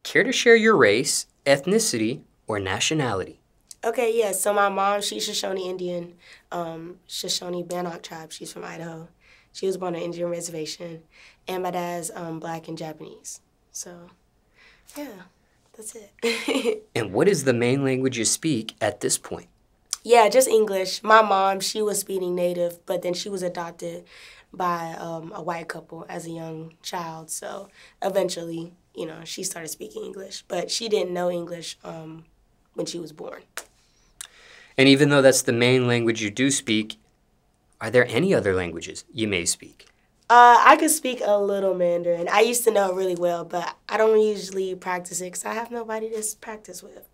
Care to share your race, ethnicity, or nationality? Okay, yeah. So my mom, she's Shoshone Indian, Shoshone Bannock tribe. She's from Idaho. She was born on an Indian reservation, and my dad's Black and Japanese. So, yeah, that's it. And what is the main language you speak at this point? Yeah, just English. My mom, she was speaking native, but then she was adopted by a white couple as a young child. So eventually, she started speaking English, but she didn't know English when she was born. And even though that's the main language you do speak, are there any other languages you may speak? I could speak a little Mandarin. I used to know it really well, but I don't usually practice it because I have nobody to practice with.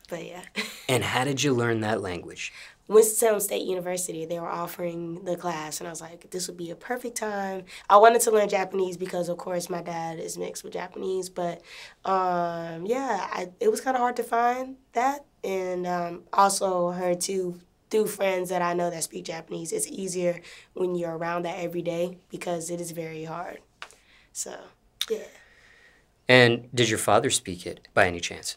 But yeah. And how did you learn that language? Winston-Salem State University, they were offering the class, and I was like, this would be a perfect time. I wanted to learn Japanese because, of course, my dad is mixed with Japanese, but it was kind of hard to find that, and also heard too, through friends that I know that speak Japanese, it's easier when you're around that every day because it is very hard. So, yeah. And did your father speak it by any chance?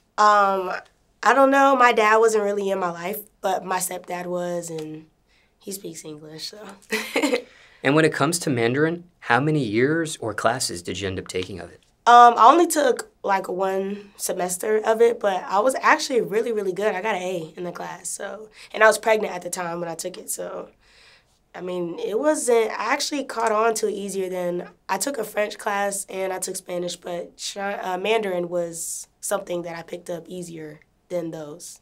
I don't know. My dad wasn't really in my life, but my stepdad was, and he speaks English, so. And when it comes to Mandarin, how many years or classes did you end up taking of it? I only took like one semester of it, but I was actually really, really good. I got an A in the class, so. And I was pregnant at the time when I took it, so. I mean, I actually caught on to it easier than, I took a French class and I took Spanish, but Mandarin was something that I picked up easier than those.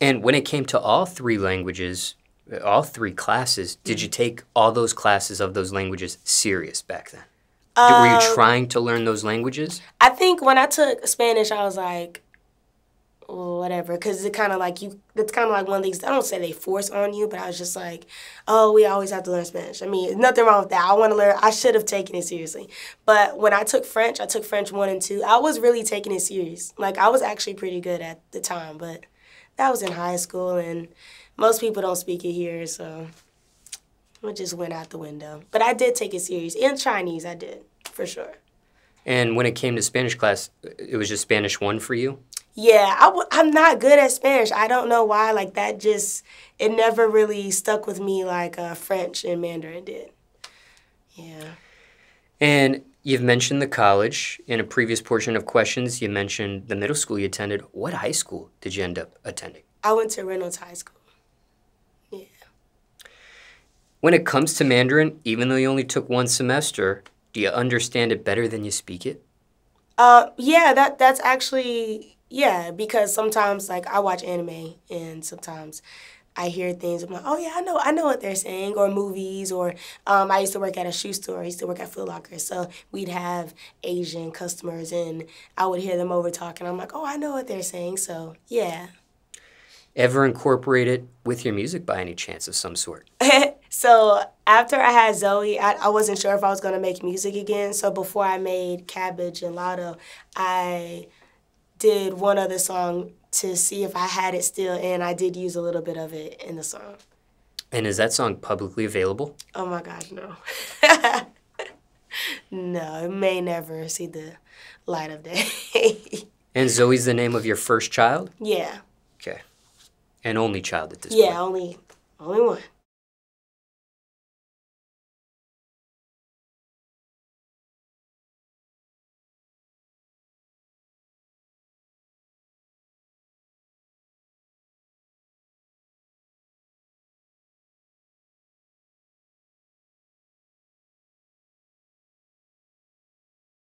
And when it came to all three languages, all three classes, did you take all those classes of those languages serious back then? Were you trying to learn those languages? I think when I took Spanish, I was like, whatever, because it's kind of like one of these, I don't say they force on you, but I was just like, oh, we always have to learn Spanish. I mean, nothing wrong with that. I want to learn. I should have taken it seriously. But when I took French 1 and 2. I was really taking it serious. Like, I was actually pretty good at the time, but that was in high school, and most people don't speak it here, so it just went out the window. But I did take it serious. In Chinese, I did, for sure. And when it came to Spanish class, it was just Spanish 1 for you? Yeah, I'm not good at Spanish. I don't know why. Like, it never really stuck with me like French and Mandarin did. Yeah. And you've mentioned the college. In a previous portion of questions, you mentioned the middle school you attended. What high school did you end up attending? I went to Reynolds High School. Yeah. When it comes to Mandarin, even though you only took one semester, do you understand it better than you speak it? Yeah, that's actually... Yeah, because sometimes, like, I watch anime, and sometimes I hear things, I'm like, oh, yeah, I know what they're saying, or movies, or I used to work at a shoe store. I used to work at Foot Locker, so we'd have Asian customers, and I would hear them over talking. I'm like, oh, I know what they're saying, so, yeah. Ever incorporate it with your music by any chance of some sort? So after I had Zoe, I wasn't sure if I was going to make music again, so before I made Cabbage and Lotto, I did one other song to see if I had it still, and I did use a little bit of it in the song. And is that song publicly available? Oh my gosh, no. No, it may never see the light of day. And Zoe's the name of your first child? Yeah. Okay. And only child at this point? Yeah, only one.